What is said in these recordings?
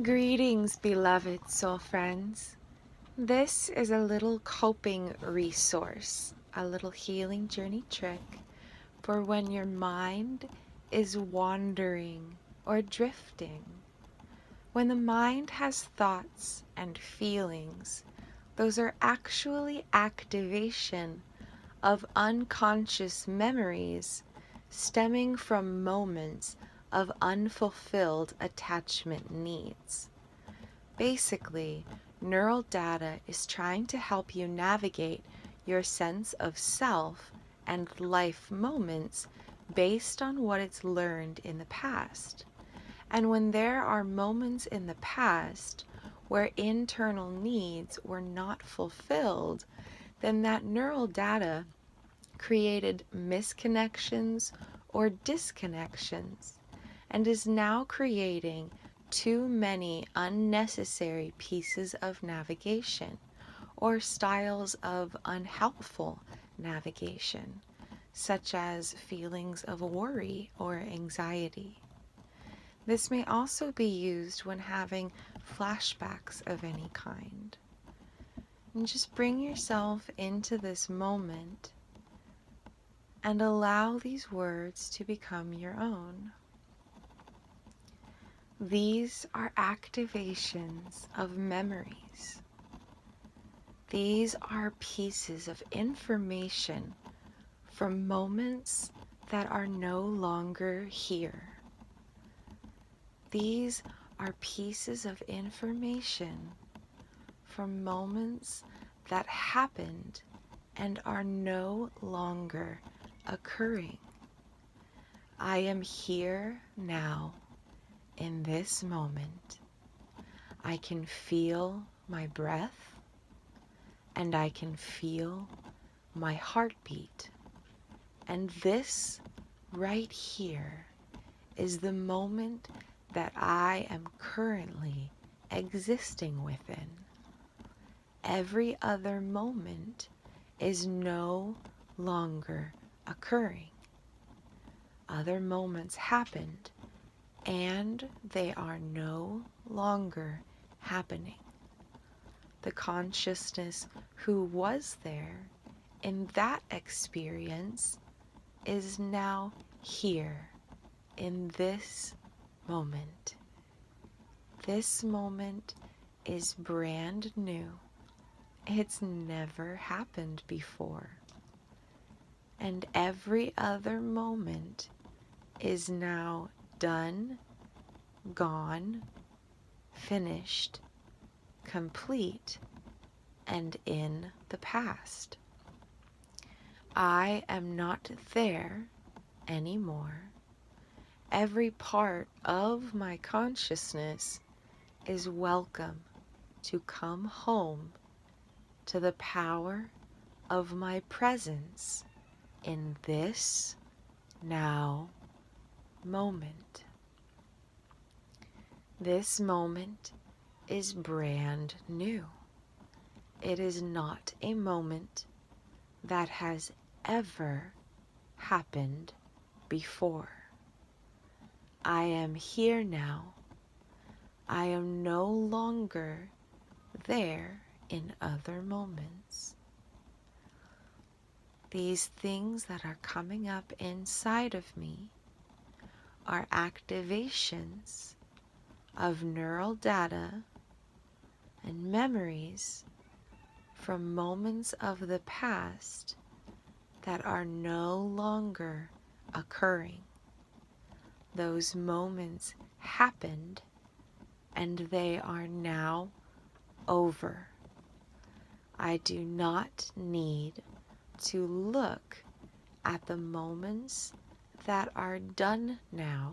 Greetings, beloved soul friends. This is a little coping resource, a little healing journey trick for when your mind is wandering or drifting. When the mind has thoughts and feelings, those are actually activation of unconscious memories stemming from moments of unfulfilled attachment needs. Basically, neural data is trying to help you navigate your sense of self and life moments based on what it's learned in the past. And when there are moments in the past where internal needs were not fulfilled, then that neural data created misconnections or disconnections and is now creating too many unnecessary pieces of navigation or styles of unhelpful navigation, such as feelings of worry or anxiety. This may also be used when having flashbacks of any kind. And just bring yourself into this moment and allow these words to become your own. These are activations of memories. These are pieces of information from moments that are no longer here. These are pieces of information from moments that happened and are no longer occurring. I am here now in this moment. I can feel my breath and I can feel my heartbeat. And this right here is the moment that I am currently existing within. Every other moment is no longer occurring. Other moments happened and they are no longer happening. The consciousness who was there in that experience is now here in this moment. This moment is brand new. It's never happened before. And every other moment is now done, gone, finished, complete, and in the past. I am not there anymore. Every part of my consciousness is welcome to come home to the power of my presence in this now moment. This moment is brand new. It is not a moment that has ever happened before. I am here now. I am no longer there in other moments. These things that are coming up inside of me are activations of neural data and memories from moments of the past that are no longer occurring. Those moments happened and they are now over. I do not need to look at the moments that are done now.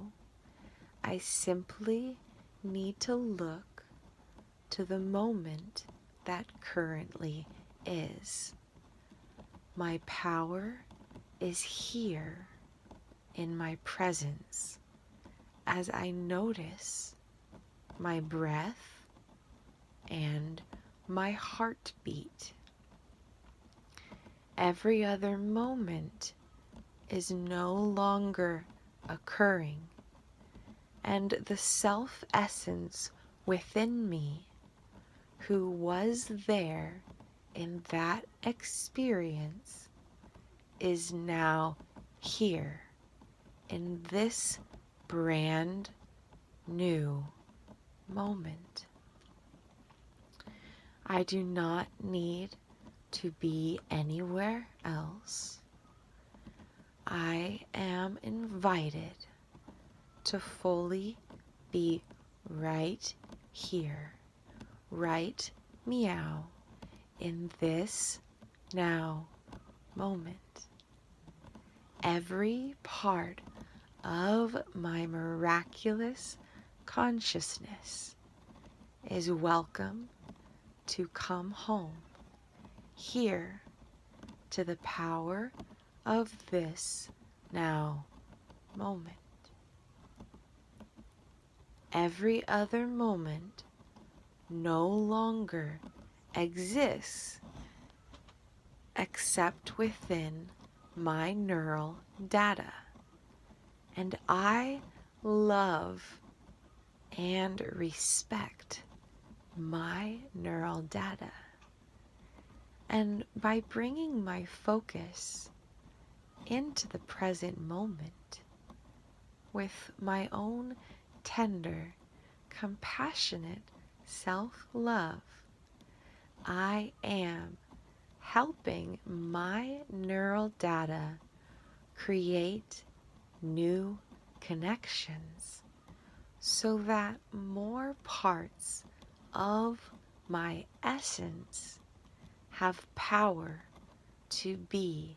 I simply need to look to the moment that currently is. My power is here in my presence as I notice my breath and my heartbeat. Every other moment is no longer occurring, and the self-essence within me who was there in that experience is now here in this brand new moment. I do not need to be anywhere else. I am invited to fully be right here, right meow, in this now moment. Every part of my miraculous consciousness is welcome to come home here to the power of this now moment. Every other moment no longer exists except within my neural data. And I love and respect my neural data. And by bringing my focus into the present moment with my own tender, compassionate self-love, I am helping my neural data create new connections so that more parts of my essence have power to be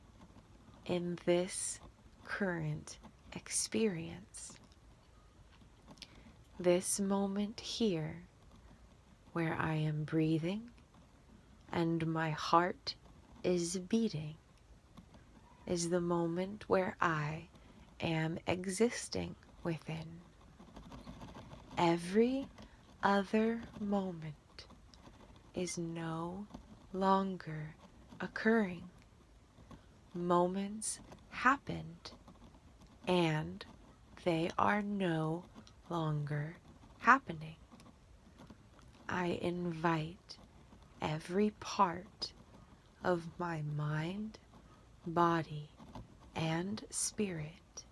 in this current experience. This moment here, where I am breathing and my heart is beating, is the moment where I am existing within. Every other moment is no longer occurring. Moments happened and they are no longer happening. I invite every part of my mind, body, and spirit,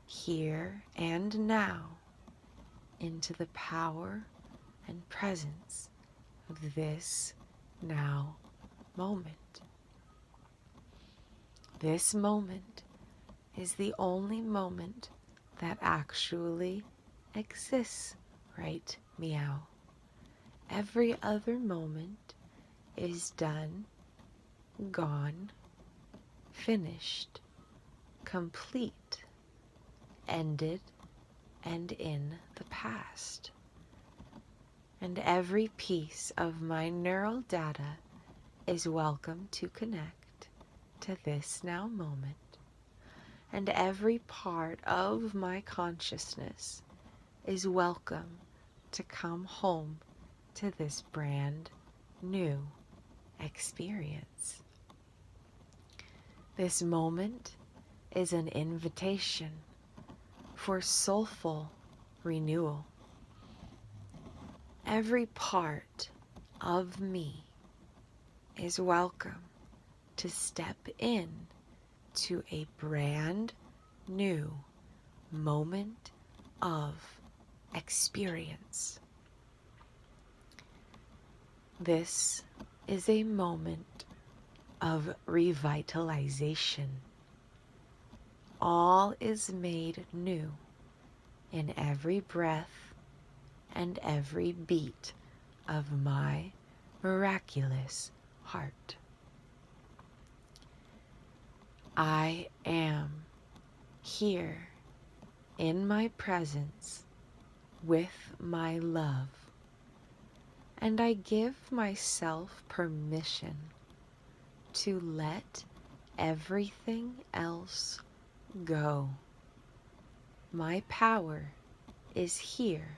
here and now, into the power and presence of this now moment. This moment is the only moment that actually exists, right, meow? Every other moment is done, gone, finished, complete, ended, and in the past. And every piece of my neural data is welcome to connect to this now moment. And every part of my consciousness is welcome to come home to this brand new experience. This moment is an invitation for soulful renewal. Every part of me is welcome to step in to a brand new moment of experience. This is a moment of revitalization. All is made new in every breath and every beat of my miraculous heart. I am here in my presence with my love, and I give myself permission to let everything else go. My power is here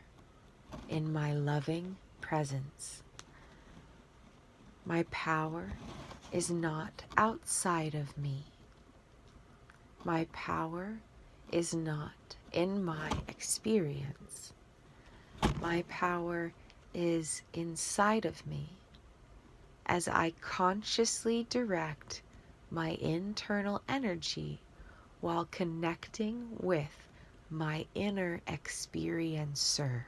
in my loving presence. My power is not outside of me. My power is not in my experience. My power is inside of me as I consciously direct my internal energy while connecting with my inner experiencer.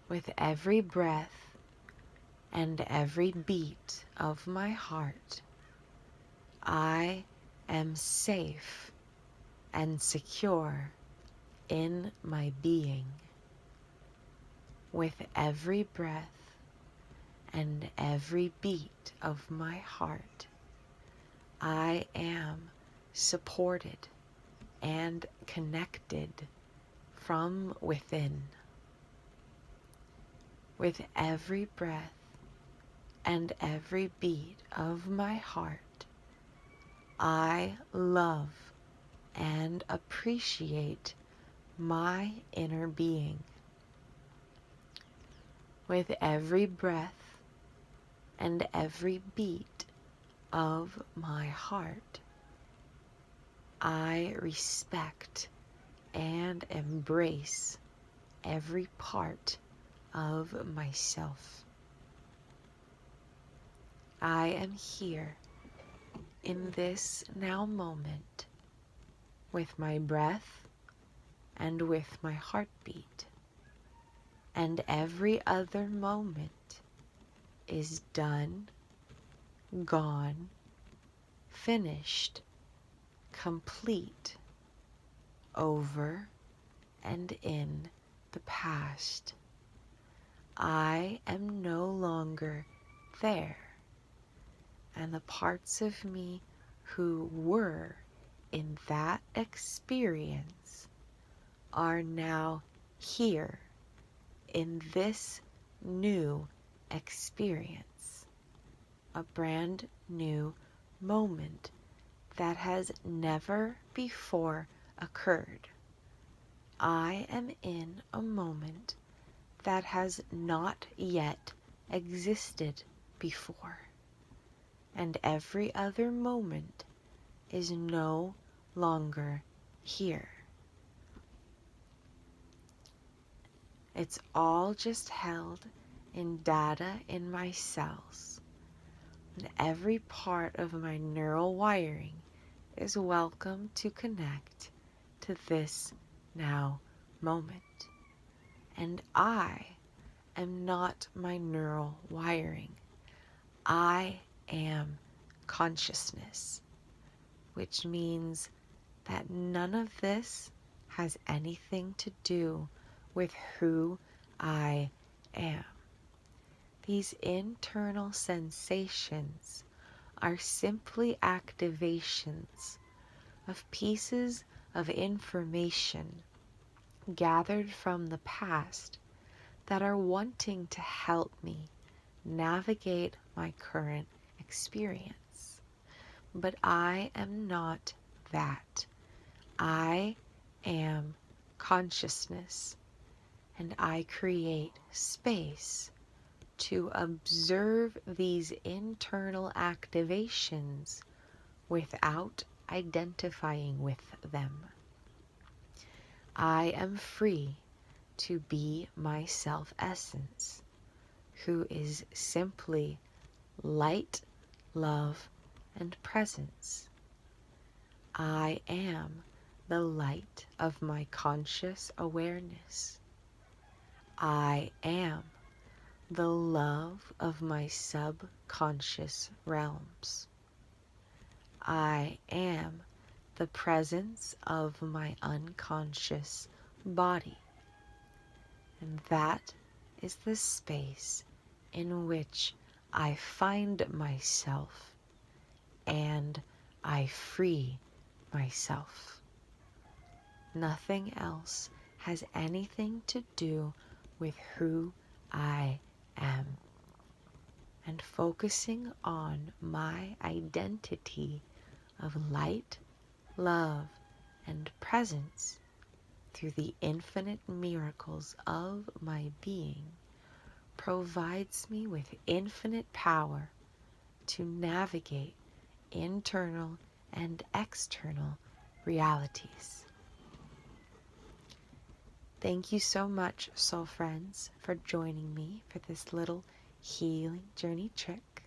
With every breath and every beat of my heart, I am safe and secure in my being. With every breath and every beat of my heart, I am supported and connected from within. With every breath and every beat of my heart, I love and appreciate my inner being. With every breath and every beat of my heart, I respect and embrace every part of myself. I am here in this now moment with my breath and with my heartbeat, and every other moment is done, gone, finished, complete, over and in the past. I am no longer there, and the parts of me who were in that experience are now here in this new experience, a brand new moment that has never before occurred. I am in a moment that has not yet existed before, and every other moment is no longer here. It's all just held in data in my cells, and every part of my neural wiring is welcome to connect to this now moment. And I am not my neural wiring. I am consciousness, which means that none of this has anything to do with who I am. These internal sensations are simply activations of pieces of information gathered from the past that are wanting to help me navigate my current experience. But I am not that. I am consciousness, and I create space to observe these internal activations without identifying with them. I am free to be my self-essence, who is simply light, love, and presence. I am the light of my conscious awareness. I am the love of my subconscious realms. I am the presence of my unconscious body. And that is the space in which I find myself and I free myself. Nothing else has anything to do with who I am. And focusing on my identity of light, love, and presence through the infinite miracles of my being provides me with infinite power to navigate internal and external realities. Thank you so much, soul friends, for joining me for this little healing journey trick.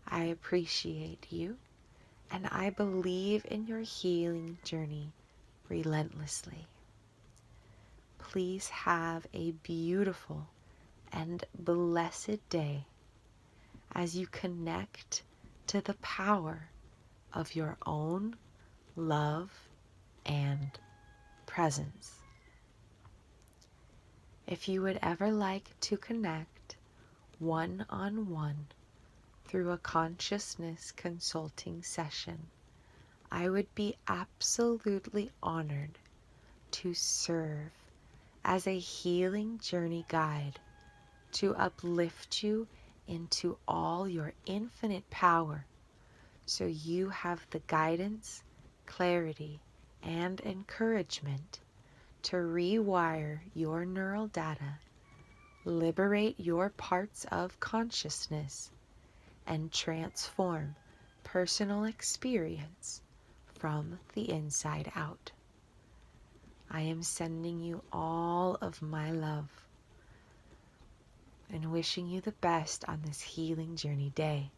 I appreciate you, and I believe in your healing journey relentlessly. Please have a beautiful and blessed day as you connect to the power of your own love and presence. If you would ever like to connect one-on-one through a consciousness consulting session, I would be absolutely honored to serve as a healing journey guide to uplift you into all your infinite power so you have the guidance, clarity, and encouragement to rewire your neural data, liberate your parts of consciousness, and transform personal experience from the inside out. I am sending you all of my love and wishing you the best on this healing journey day.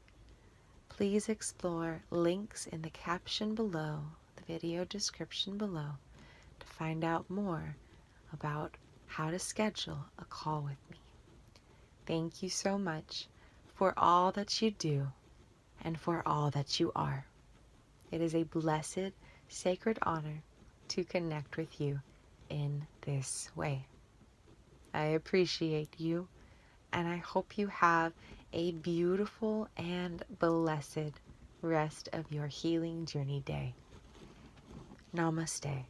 Please explore links in the caption below, the video description below, to find out more about how to schedule a call with me. Thank you so much for all that you do and for all that you are. It is a blessed, sacred honor to connect with you in this way. I appreciate you, and I hope you have a beautiful and blessed rest of your healing journey day. Namaste.